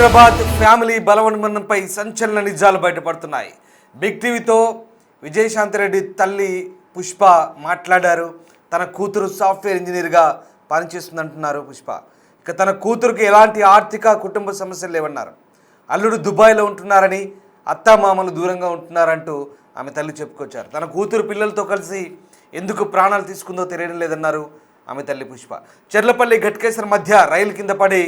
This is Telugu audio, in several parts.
హైదరాబాద్ ఫ్యామిలీ బలవన్మరణంపై సంచలన నిజాలు బయటపడుతున్నాయి. బిగ్ టీవీతో విజయశాంతిరెడ్డి తల్లి పుష్ప మాట్లాడారు. తన కూతురు సాఫ్ట్వేర్ ఇంజనీర్గా పనిచేస్తుందంటున్నారు పుష్ప. ఇక తన కూతురుకి ఎలాంటి ఆర్థిక కుటుంబ సమస్యలు లేవన్నారు. అల్లుడు దుబాయ్లో ఉంటున్నారని, అత్తామామలు దూరంగా ఉంటున్నారంటూ ఆమె తల్లి చెప్పుకొచ్చారు. తన కూతురు పిల్లలతో కలిసి ఎందుకు ప్రాణాలు తీసుకుందో తెలియడం లేదన్నారు ఆమె తల్లి పుష్ప. చెర్లపల్లి ఘట్కేసర్ మధ్య రైలు కింద పడి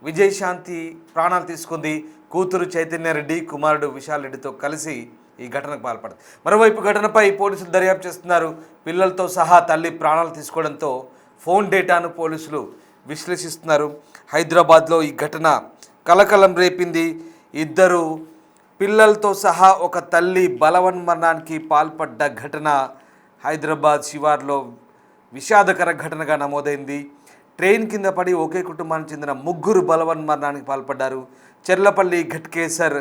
విజయశాంతి ప్రాణాలు తీసుకుంది. కూతురు చైతన్యారెడ్డి, కుమారుడు విశాల్ రెడ్డితో కలిసి ఈ ఘటనకు పాల్పడింది. మరోవైపు ఘటనపై పోలీసులు దర్యాప్తు చేస్తున్నారు. పిల్లలతో సహా తల్లి ప్రాణాలు తీసుకోవడంతో ఫోన్ డేటాను పోలీసులు విశ్లేషిస్తున్నారు. హైదరాబాద్లో ఈ ఘటన కలకలం రేపింది. ఇద్దరు పిల్లలతో సహా ఒక తల్లి బలవన్మరణానికి పాల్పడ్డ ఘటన హైదరాబాద్ శివార్లో విషాదకర ఘటనగా నమోదైంది. ట్రైన్ కింద పడి ఒకే కుటుంబానికి చెందిన ముగ్గురు బలవన్మరణానికి పాల్పడ్డారు. చెర్లపల్లి ఘట్కేసర్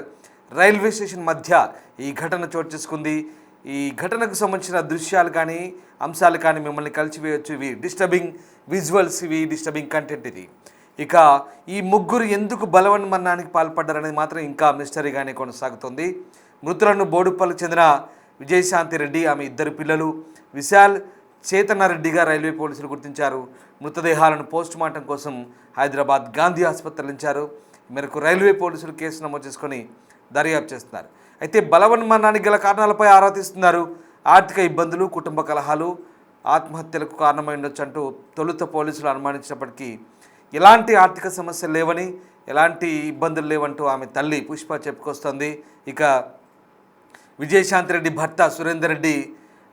రైల్వే స్టేషన్ మధ్య ఈ ఘటన చోటు చేసుకుంది. ఈ ఘటనకు సంబంధించిన దృశ్యాలు కానీ అంశాలు కానీ మిమ్మల్ని కలిసివేయచ్చు. ఇవి డిస్టర్బింగ్ విజువల్స్, ఇవి డిస్టర్బింగ్ కంటెంట్. ఇది ఇక ఈ ముగ్గురు ఎందుకు బలవన్మరణానికి పాల్పడ్డారనేది మాత్రం ఇంకా మిస్టరీగానే కొనసాగుతుంది. మృతులను బోడుప్పలకు చెందిన విజయశాంతిరెడ్డి, ఆమె ఇద్దరు పిల్లలు విశాల్, చేతనారెడ్డిగా రైల్వే పోలీసులు గుర్తించారు. మృతదేహాలను పోస్టుమార్టం కోసం హైదరాబాద్ గాంధీ ఆసుపత్రికి తరలించారు. ఈ మేరకు రైల్వే పోలీసులు కేసు నమోదు చేసుకొని దర్యాప్తు చేస్తున్నారు. అయితే బలవన్మరణానికి గల కారణాలపై ఆరా తీస్తున్నారు. ఆర్థిక ఇబ్బందులు, కుటుంబ కలహాలు ఆత్మహత్యలకు కారణమై ఉండొచ్చు అంటూ తొలుత పోలీసులు అనుమానించినప్పటికీ ఎలాంటి ఆర్థిక సమస్యలు లేవని, ఎలాంటి ఇబ్బందులు లేవంటూ ఆమె తల్లి పుష్ప చెప్పుకొస్తోంది. ఇక విజయశాంతిరెడ్డి భర్త సురేందర్ రెడ్డి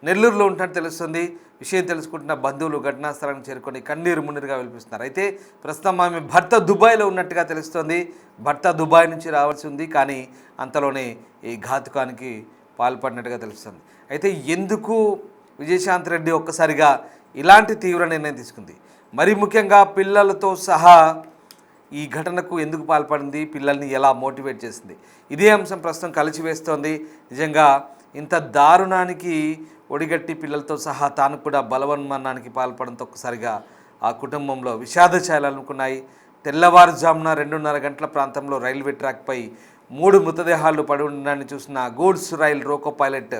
నెల్లూరులో ఉంటున్నట్టు తెలుస్తుంది. విషయం తెలుసుకుంటున్న బంధువులు ఘటనా స్థలానికి చేరుకొని కన్నీరు మున్నీరుగా విలిపిస్తున్నారు. అయితే ప్రస్తుతం ఆమె భర్త దుబాయ్లో ఉన్నట్టుగా తెలుస్తోంది. భర్త దుబాయ్ నుంచి రావాల్సి ఉంది, కానీ అంతలోనే ఈ ఘాతుకానికి పాల్పడినట్టుగా తెలుస్తుంది. అయితే ఎందుకు విజయశాంతిరెడ్డి ఒక్కసారిగా ఇలాంటి తీవ్ర నిర్ణయం తీసుకుంది? మరి ముఖ్యంగా పిల్లలతో సహా ఈ ఘటనకు ఎందుకు పాల్పడింది? పిల్లల్ని ఎలా మోటివేట్ చేసింది? ఇదే అంశం ప్రస్తుతం కలిసివేస్తోంది. నిజంగా ఇంత దారుణానికి ఒడిగట్టి పిల్లలతో సహా తాను కూడా బలవన్మరణానికి పాల్పడంతో ఒక్కసారిగా ఆ కుటుంబంలో విషాద ఛాయలనుకున్నాయి. తెల్లవారుజామున 2:30 గంటల ప్రాంతంలో రైల్వే ట్రాక్పై 3 మృతదేహాలు పడి ఉండడాన్ని చూసిన goods rail roko pilot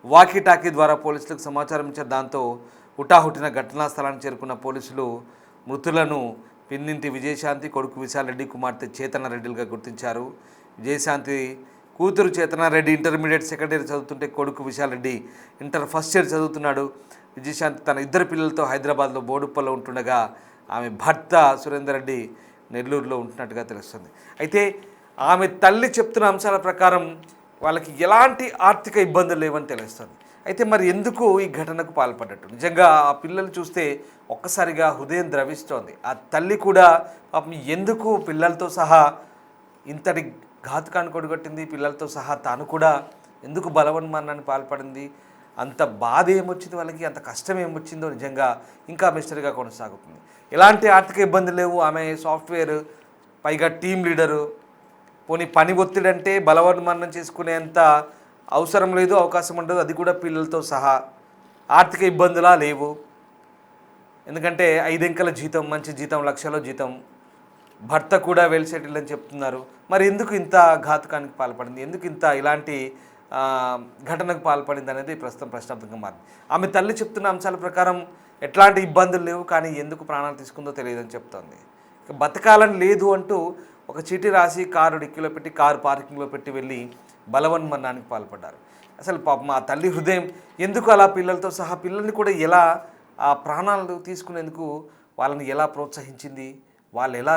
walkie-talkie ద్వారా పోలీసులకు సమాచారం ఇచ్చారు. దాంతో హుటాహుటిన ఘటనా స్థలానికి చేరుకున్న పోలీసులు మృతులను పిన్నింటి విజయశాంతి, కొడుకు విశాల్ రెడ్డి, కుమార్తె చేతనారెడ్డిలుగా గుర్తించారు. విజయశాంతి కూతురు చేతనారెడ్డి ఇంటర్మీడియట్ సెకండ్ ఇయర్ చదువుతుంటే, కొడుకు Vishal Reddy inter first year చదువుతున్నాడు. విజయశాంతి తన ఇద్దరు పిల్లలతో హైదరాబాద్లో బోడుప్పల్లో ఉంటుండగా ఆమె భర్త సురేందర్ రెడ్డి నెల్లూరులో ఉంటున్నట్టుగా తెలుస్తుంది. అయితే ఆమె తల్లి చెప్తున్న అంశాల ప్రకారం వాళ్ళకి ఎలాంటి ఆర్థిక ఇబ్బందులు లేవని తెలుస్తుంది. అయితే మరి ఎందుకు ఈ ఘటనకు పాల్పడ్డట్టు? నిజంగా ఆ పిల్లలు చూస్తే ఒక్కసారిగా హృదయం ద్రవిస్తోంది. ఆ తల్లి కూడా పాపం ఎందుకు పిల్లలతో సహా ఇంతటి ఘాతుకాన్ని కొడుగొట్టింది? పిల్లలతో సహా తాను కూడా ఎందుకు బలవన్మరణానికి పాల్పడింది? అంత బాధ ఏమొచ్చింది వాళ్ళకి, అంత కష్టం ఏమొచ్చిందో నిజంగా ఇంకా మిస్టరీగా కొనసాగుతుంది. ఎలాంటి ఆర్థిక ఇబ్బందులు లేవు. ఆమె సాఫ్ట్వేర్, పైగా టీం లీడరు. పోనీ పని ఒత్తిడి అంటే బలవన్మరణం చేసుకునేంత అవసరం లేదు, అవకాశం ఉండదు. అది కూడా పిల్లలతో సహా. ఆర్థిక ఇబ్బందులా లేవు. ఎందుకంటే 5 అంకెల జీతం, మంచి జీతం, లక్షలో జీతం. భర్త కూడా వెల్ సెటిల్డ్ అని చెప్తున్నారు. మరి ఎందుకు ఇంత ఘాతుకానికి పాల్పడింది? ఎందుకు ఇంత ఇలాంటి ఘటనకు పాల్పడింది అనేది ప్రస్తుతం ప్రశ్నార్థకంగా మారింది. ఆమె తల్లి చెప్తున్న అంశాల ప్రకారం ఎట్లాంటి ఇబ్బందులు లేవు, కానీ ఎందుకు ప్రాణాలు తీసుకుందో తెలియదని చెప్తోంది. ఇక బతకాలని లేదు అంటూ ఒక చీటీ రాసి కారు డిక్కీలో పెట్టి, కారు పార్కింగ్లో పెట్టి వెళ్ళి బలవన్మరణానికి పాల్పడ్డారు. అసలు పాపం ఆ తల్లి హృదయం ఎందుకు అలా పిల్లలతో సహా పిల్లల్ని కూడా ఎలా ఆ ప్రాణాలు తీసుకునేందుకు వాళ్ళని ఎలా ప్రోత్సహించింది? వాళ్ళు ఎలా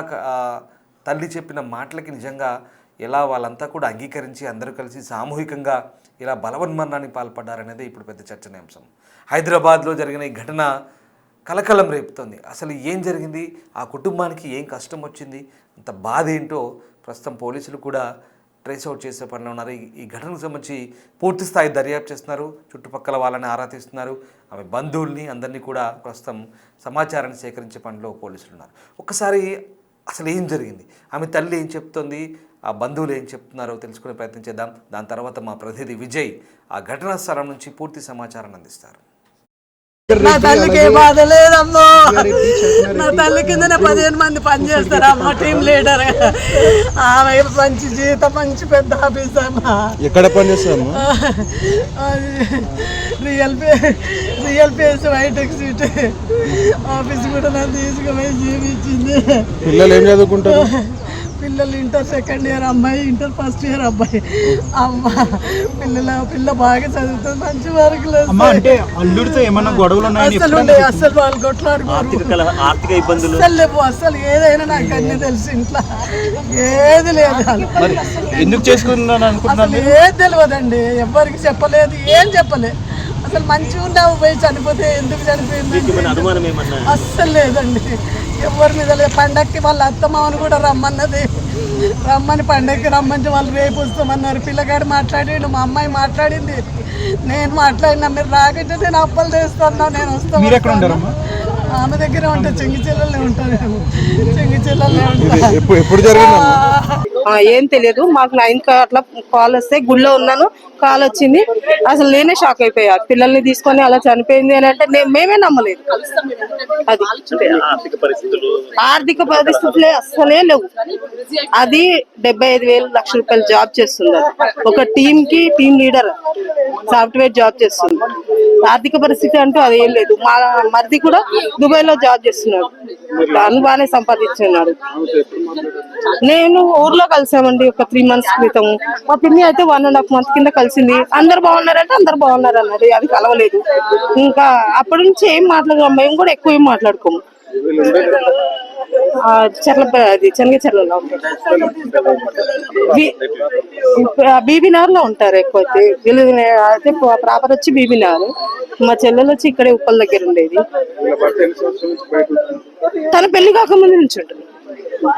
తల్లి చెప్పిన మాటలకి నిజంగా ఎలా వాళ్ళంతా కూడా అంగీకరించి అందరూ కలిసి సామూహికంగా ఇలా బలవన్మరణానికి పాల్పడ్డారనేది ఇప్పుడు పెద్ద చర్చనీయాంశం. హైదరాబాద్లో జరిగిన ఈ ఘటన కలకలం రేపుతోంది. అసలు ఏం జరిగింది? ఆ కుటుంబానికి ఏం కష్టం వచ్చింది? అంత బాధ ఏంటో ప్రస్తుతం పోలీసులు కూడా ట్రేస్ అవుట్ చేసే పనిలో ఉన్నారు. ఈ ఘటనకు సంబంధించి పూర్తి స్థాయి దర్యాప్తు చేస్తున్నారు. చుట్టుపక్కల వాళ్ళని ఆరా తీస్తున్నారు. ఆమె బంధువుల్ని అందరినీ కూడా ప్రస్తుతం సమాచారాన్ని సేకరించే పనిలో పోలీసులు ఉన్నారు. ఒక్కసారి అసలు ఏం జరిగింది, ఆమె తల్లి ఏం చెప్తోంది, ఆ బంధువులు ఏం చెప్తున్నారో తెలుసుకునే ప్రయత్నం చేద్దాం. దాని తర్వాత మా ప్రతినిధి విజయ్ ఆ ఘటనా స్థలం నుంచి పూర్తి సమాచారాన్ని అందిస్తారు. నా తల్లికి ఏ బాధ లేదమ్మో. నా తల్లి కిందనే 15 మంది పనిచేస్తారు అమ్మ, టీం లీడర్. ఆమె మంచి జీతం, మంచి పెద్ద ఆఫీస్ అమ్మ. ఎక్కడ పనిచేస్తాము? రియల్ పేస్ వైటెక్ సిటీ ఆఫీస్ కూడా నాకు తీసుకుపోయి జీవించింది. పిల్లలు ఏం చదువుకుంటారు? పిల్లలు ఇంటర్ సెకండ్ ఇయర్ అమ్మాయి, ఇంటర్ ఫస్ట్ ఇయర్ అబ్బాయి. అమ్మ పిల్ల బాగా చదువుతుంది, మంచి వర్క్లు. అంటే అల్లుడితో ఏమన్నా గొడవలు అసలు వాళ్ళు కొట్లాడుకోరు, ఆర్థిక ఇబ్బందులు అసలు ఏదైనా నాకు అన్ని తెలుసు. ఇంట్లో ఏది లేదు, ఎందుకు చేసుకున్నాను అనుకుంటున్నాను, ఏది తెలియదండి. ఎవరికి చెప్పలేదు, ఏం చెప్పలేదు. అసలు మంచిగా ఉన్నావు, పోయి చనిపోతే ఎందుకు చనిపోయింది అస్సలు లేదండి. ఎవరి మీద లేదు. పండక్కి వాళ్ళ అత్తమామని కూడా రమ్మన్నది, రమ్మని పండక్కి రమ్మంటే వాళ్ళు రేపు వస్తామన్నారు. పిల్లగాడు మాట్లాడిండు, మా అమ్మాయి మాట్లాడింది, నేను మాట్లాడినా. మీరు రాకంటే నేను అప్పలు చేస్తాను, నేను వస్తాను. ఆమె దగ్గర ఉంటా, చెంగిచెల్లెల్నే ఉంటాను, చెంగిచెల్లెల్నే ఉంటా. ఎప్పుడు జరిగింది? ఏం తెలియదు మాకు. 9 అట్లా కాల్ వస్తే గుళ్ళో ఉన్నాను, కాల్ వచ్చింది. అసలు నేనే షాక్ అయిపోయా. పిల్లల్ని తీసుకొని అలా చనిపోయింది అని అంటే మేమే నమ్మలేదు. అది ఆర్థిక పరిస్థితులే అస్సలే లేవు. అది 75,000 లక్ష రూపాయలు జాబ్ చేస్తుంది. ఒక టీమ్ కి టీమ్ లీడర్, సాఫ్ట్వేర్ జాబ్ చేస్తుంది. ఆర్థిక పరిస్థితి అంటూ అది ఏం లేదు. మా మరిది కూడా దుబాయ్ లో జాబ్ చేస్తున్నాడు, తను బాగానే సంపాదించున్నాడు. నేను ఊర్లో కలిసామండి ఒక 3 months క్రితం. మా పిన్ని అయితే 1.5 months కింద కలిసింది. అందరు బాగున్నారంటే అందరు బాగున్నారు అన్నది, అది కలవలేదు. ఇంకా అప్పటి నుంచి ఏం మాట్లాడము, మేము కూడా ఎక్కువ ఏం మాట్లాడుకోము. అది చెన్నగిచెర్లలో బీబీనగర్ లో ఉంటారు ఎక్కువ. అయితే ప్రాపర్ వచ్చి బీబీనగర్. మా చెల్లెలు వచ్చి ఇక్కడే ఉప్పల్ దగ్గర ఉండేది. తన పెళ్లి కాకముందు నుంచి ఉంటుంది.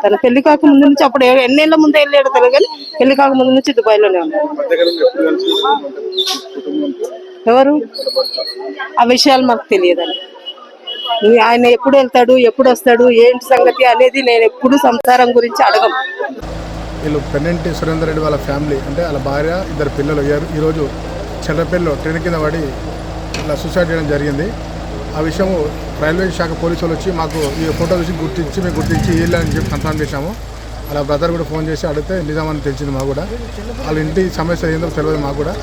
తన పెళ్లి కాకముందు నుంచి, అప్పుడు ఎన్నేళ్ల ముందే వెళ్ళాడు తెలియదు కానీ పెళ్లి కాకముందు నుంచి దుబాయ్ లోనే ఉన్నాడు. ఎవరు ఆ విషయాలు మాకు తెలియదండి. ఆయన ఎప్పుడు వెళ్తాడు, ఎప్పుడు వస్తాడు, ఏంటి సంగతి అనేది నేను ఎప్పుడు సంసారం గురించి అడగం. వీళ్ళు పెన్నెంటి సురేందర్ రెడ్డి వాళ్ళ ఫ్యామిలీ, అంటే వాళ్ళ భార్య, 2 పిల్లలు ఈరోజు చెల్లపల్లిలో ట్రైన్ కింద పడి ఇలా సూసైడ్ చేయడం జరిగింది. ఆ విషయం రైల్వే శాఖ పోలీసు వాళ్ళు వచ్చి మాకు ఈ ఫోటో చూసి మేము గుర్తించి వీళ్ళని చెప్పి కన్ఫర్మ్ చేశాము. అలా బ్రదర్ కూడా ఫోన్ చేసి అడిగితే నిజామని తెలిసింది మాకు కూడా. వాళ్ళ ఇంటి సమస్య ఏందో తెలియదు మాకు కూడా.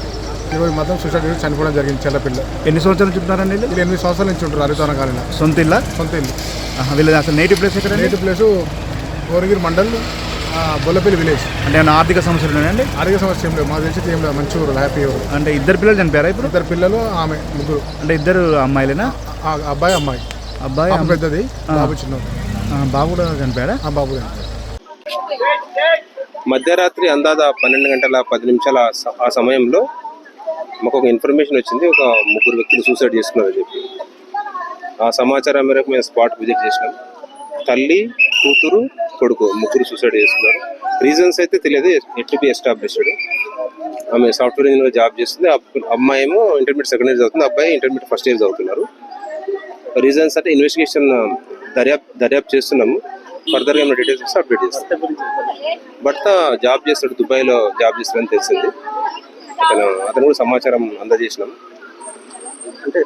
ఈరోజు మాత్రం సూసైడ్ చేసి చనిపోవడం జరిగింది చెల్లపిల్ల. ఎన్ని సంవత్సరాలు చెప్తున్నారండి? వీళ్ళు 8 సంవత్సరాల నుంచి ఉంటారు హరితవన కాలనీ. సొంత ఇల్లు. వీళ్ళది అసలు నేటివ్ ప్లేస్ ఎక్కడ? Native place Oragiri mandal, Bollapalli village. అంటే ఏమైనా ఆర్థిక సమస్యలు ఉన్నాయండి? ఆర్థిక సమస్య ఏం లేదు, మాకు తెలిసి ఏం లేదు, మంచి ఊరు, హ్యాపీ ఊరు. అంటే 2 పిల్లలు చనిపోయారా ఇప్పుడు? 2 పిల్లలు, ఆమె, ముగ్గురు. అంటే 2 అమ్మాయిలేనా? అబ్బాయి అమ్మాయి. అబ్బాయి పెద్దది, బాబు చిన్నది. బాబు కూడా చనిపోయాడా? బాబు. మధ్యరాత్రి అందాద 12 గంటల 10 నిమిషాల ఆ సమయంలో మాకు ఒక ఇన్ఫర్మేషన్ వచ్చింది, ఒక 3 వ్యక్తులు సూసైడ్ చేసుకున్నారని చెప్పి. ఆ సమాచారం మేరకు మేము స్పాట్ విజిట్ చేసినాం. తల్లి, కూతురు, కొడుకు 3 సూసైడ్ చేసుకున్నారు. రీజన్స్ అయితే తెలియదు, ఎట్ టు బి ఎస్టాబ్లిష్డ్. ఆమె సాఫ్ట్వేర్ ఇంజనీర్ జాబ్ చేస్తుంది. అమ్మాయి ఏమో ఇంటర్మీడియట్ సెకండ్ ఇయర్ చదువుతుంది, అబ్బాయి ఇంటర్మీడియట్ ఫస్ట్ ఇయర్ చదువుతున్నారు. రీజన్స్ అంటే ఇన్వెస్టిగేషన్ దర్యాప్తు చేస్తున్నాము. ఫర్దర్గా ఏమైనా డీటెయిల్స్ ఇస్తే అప్డేట్ చేస్తాం. భర్త జాబ్ చేస్తాడు, దుబాయ్లో జాబ్ చేస్తాడని తెలిసింది. అతను కూడా సమాచారం అందజేసినాం. అంటే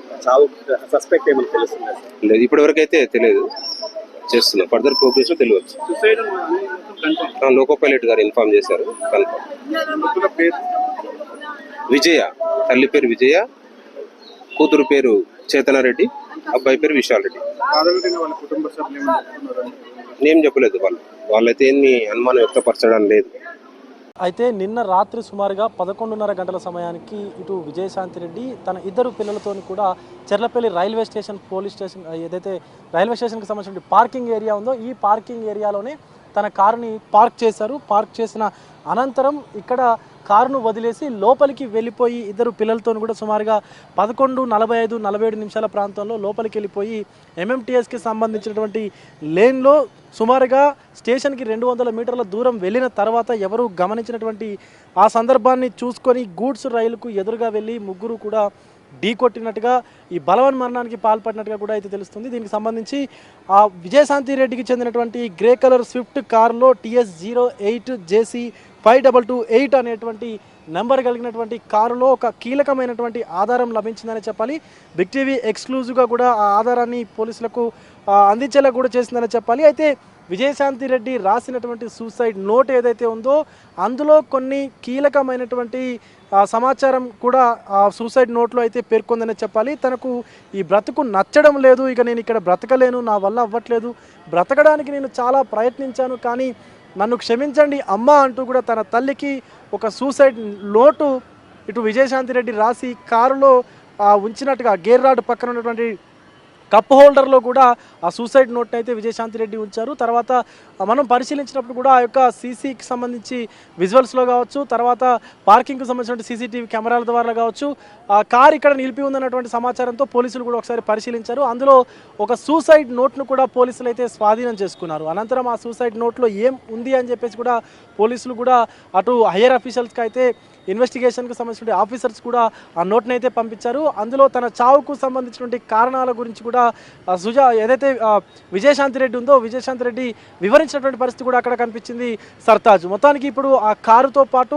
సస్పెక్ట్ ఏమైనా తెలుస్తుంది? లేదు, ఇప్పటివరకు అయితే తెలియదు, చేస్తున్నాం. ఫర్దర్ ప్రోగ్రెస్ తెలియవచ్చు. లోకో పైలట్ గారు ఇన్ఫార్మ్ చేశారు. విజయ, తల్లి పేరు విజయ, కూతురు పేరు చేతనారెడ్డి, అబ్బాయి పేరు విశాల్ రెడ్డి. ఏం చెప్పలేదు, వాళ్ళైతే ఏమి అనుమానం వ్యక్తపరచడం లేదు. అయితే నిన్న రాత్రి సుమారుగా 11:30 గంటల సమయానికి ఇటు విజయశాంతి రెడ్డి తన 2 పిల్లలతో కూడా Cherlapalli railway station, police station, ఏదైతే రైల్వే స్టేషన్కి సంబంధించిన పార్కింగ్ ఏరియా ఉందో ఈ పార్కింగ్ ఏరియాలోనే తన కారుని పార్క్ చేశారు. పార్క్ చేసిన అనంతరం ఇక్కడ కారును వదిలేసి లోపలికి వెళ్ళిపోయి 2 పిల్లలతో కూడా సుమారుగా 11:45-47 నిమిషాల ప్రాంతంలో లోపలికి వెళ్ళిపోయి ఎంఎంటీఎస్కి సంబంధించినటువంటి లేన్లో సుమారుగా స్టేషన్కి 200 మీటర్ల దూరం వెళ్ళిన తర్వాత ఎవరు గమనించినటువంటి ఆ సందర్భాన్ని చూసుకొని గూడ్స్ రైలుకు ఎదురుగా వెళ్ళి 3 కూడా ఢీ కొట్టినట్టుగా, ఈ బలవన్ మరణానికి పాల్పడినట్టుగా కూడా అయితే తెలుస్తుంది. దీనికి సంబంధించి ఆ విజయశాంతి రెడ్డికి చెందినటువంటి గ్రే కలర్ స్విఫ్ట్ కారులో TS 08 JC 5228 అనేటువంటి నెంబర్ కలిగినటువంటి కారులో ఒక కీలకమైనటువంటి ఆధారం లభించిందని చెప్పాలి. బిగ్ టీవీ ఎక్స్క్లూజివ్గా కూడా ఆ ఆధారాన్ని పోలీసులకు అందించేలా కూడా చేసిందని చెప్పాలి. అయితే విజయశాంతి రెడ్డి రాసినటువంటి సూసైడ్ నోట్ ఏదైతే ఉందో అందులో కొన్ని కీలకమైనటువంటి సమాచారం కూడా సూసైడ్ నోట్లో అయితే పేర్కొందని చెప్పాలి. తనకు ఈ బ్రతుకు నచ్చడం లేదు, ఇక నేను ఇక్కడ బ్రతకలేను, నా వల్ల అవ్వట్లేదు, బ్రతకడానికి నేను చాలా ప్రయత్నించాను, కానీ నన్ను క్షమించండి అమ్మ అంటూ కూడా తన తల్లికి ఒక సూసైడ్ నోటు ఇటు విజయశాంతి రెడ్డి రాసి కారులో ఉంచినట్టుగా గేర్ రాడ్ పక్కన ఉన్నటువంటి కప్ హోల్డర్లో కూడా ఆ సూసైడ్ నోట్ని అయితే విజయశాంతి రెడ్డి ఉంచారు. తర్వాత మనం పరిశీలించినప్పుడు కూడా ఆ యొక్క సీసీకి సంబంధించి విజువల్స్లో కావచ్చు, తర్వాత పార్కింగ్కి సంబంధించిన సీసీటీవీ కెమెరాల ద్వారా కావచ్చు, ఆ కార్ ఇక్కడ నిలిపి ఉందన్నటువంటి సమాచారంతో పోలీసులు కూడా ఒకసారి పరిశీలించారు. అందులో ఒక సూసైడ్ నోట్ను కూడా పోలీసులు అయితే స్వాధీనం చేసుకున్నారు. అనంతరం ఆ సూసైడ్ నోట్లో ఏం ఉంది అని చెప్పేసి కూడా పోలీసులు కూడా అటు హయ్యర్ అఫీషియల్స్కి అయితే ఇన్వెస్టిగేషన్కి సంబంధించిన ఆఫీసర్స్ కూడా ఆ నోట్ని అయితే పంపించారు. అందులో తన చావుకు సంబంధించినటువంటి కారణాల గురించి కూడా ఏదైతే విజయశాంతి రెడ్డి ఉందో విజయశాంతి రెడ్డి వివరించినటువంటి పరిస్థితి కూడా అక్కడ కనిపించింది సర్తాజ్. మొత్తానికి ఇప్పుడు ఆ కారుతో పాటు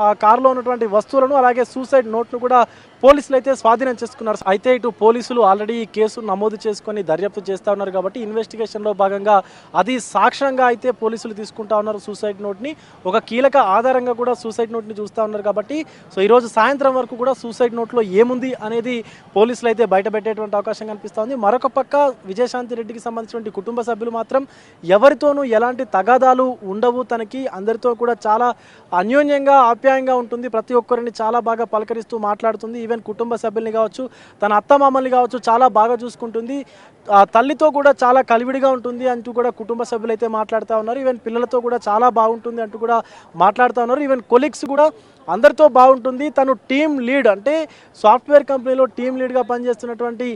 ఆ కారులో ఉన్నటువంటి వస్తువులను అలాగే సూసైడ్ నోట్ను కూడా పోలీసులు అయితే స్వాధీనం చేసుకున్నారు. అయితే ఇటు పోలీసులు ఆల్రెడీ ఈ కేసు నమోదు చేసుకొని దర్యాప్తు చేస్తూ ఉన్నారు కాబట్టి ఇన్వెస్టిగేషన్లో భాగంగా అది సాక్ష్యంగా అయితే పోలీసులు తీసుకుంటా ఉన్నారు. సూసైడ్ నోట్ని ఒక కీలక ఆధారంగా కూడా సూసైడ్ నోట్ని చూస్తూ ఉన్నారు కాబట్టి ఈరోజు సాయంత్రం వరకు కూడా సూసైడ్ నోట్లో ఏముంది అనేది పోలీసులు అయితే బయట పెట్టేటువంటి అవకాశం కనిపిస్తోంది. మరొక పక్క విజయశాంతి రెడ్డికి సంబంధించిన కుటుంబ సభ్యులు మాత్రం ఎవరితోనూ ఎలాంటి తగాదాలు ఉండవు, తనకి అందరితో కూడా చాలా అన్యోన్యంగా ఆప్యాయంగా ఉంటుంది, ప్రతి ఒక్కరిని చాలా బాగా పలకరిస్తూ మాట్లాడుతుంది, ఈవెన్ కుటుంబ సభ్యుల్ని కావచ్చు తన అత్తమామల్ని కావచ్చు చాలా బాగా చూసుకుంటుంది, తల్లితో కూడా చాలా కలివిడిగా ఉంటుంది అంటూ కూడా కుటుంబ సభ్యులు అయితే మాట్లాడుతూ ఉన్నారు. ఈవెన్ పిల్లలతో కూడా చాలా బాగుంటుంది అంటూ కూడా మాట్లాడుతూ ఉన్నారు. ఈవెన్ కొలీగ్స్ కూడా అందరితో బాగుంటుంది. తను టీమ్ లీడ్ అంటే సాఫ్ట్వేర్ కంపెనీలో టీమ్ లీడ్గా పనిచేస్తున్నటువంటి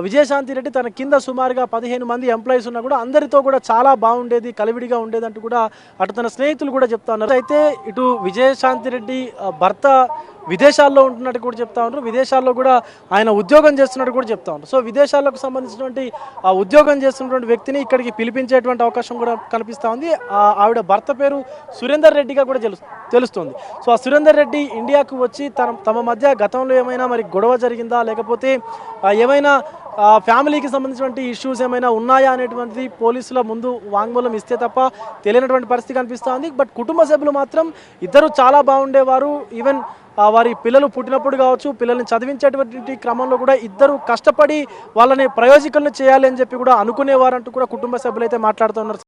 విజయశాంతి రెడ్డి తన కింద సుమారుగా 15 మంది ఎంప్లాయీస్ ఉన్నా కూడా అందరితో కూడా చాలా బాగుండేది, కలివిడిగా ఉండేది అంటూ కూడా అటు తన స్నేహితులు కూడా చెప్తా ఉన్నారు. అయితే ఇటు విజయశాంతి రెడ్డి భర్త విదేశాల్లో ఉంటున్నట్టు కూడా చెప్తా ఉన్నారు, విదేశాల్లో కూడా ఆయన ఉద్యోగం చేస్తున్నట్టు కూడా చెప్తా ఉన్నారు. సో విదేశాలకు సంబంధించినటువంటి ఆ ఉద్యోగం చేస్తున్నటువంటి వ్యక్తిని ఇక్కడికి పిలిపించేటువంటి అవకాశం కూడా కనిపిస్తూ ఉంది. ఆవిడ భర్త పేరు సురేందర్ రెడ్డిగా కూడా తెలుస్తుంది. సో ఆ సురేందర్ రెడ్డి ఇండియాకు వచ్చి తమ మధ్య గతంలో ఏమైనా మరి గొడవ జరిగిందా, లేకపోతే ఏమైనా ఫ్యామిలీకి సంబంధించినటువంటి ఇష్యూస్ ఏమైనా ఉన్నాయా అనేటువంటిది పోలీసుల ముందు వాంగ్మూలం ఇస్తే తప్ప తెలియనటువంటి పరిస్థితి కనిపిస్తోంది. బట్ కుటుంబ సభ్యులు మాత్రం ఇద్దరు చాలా బాగుండేవారు, ఈవెన్ వారి పిల్లలు పుట్టినప్పుడు కావచ్చు, పిల్లల్ని చదివించేటువంటి క్రమంలో కూడా ఇద్దరు కష్టపడి వాళ్ళని ప్రయోజకులను చేయాలి అని చెప్పి కూడా అనుకునేవారంటూ కూడా కుటుంబ సభ్యులు అయితే మాట్లాడుతున్నారు.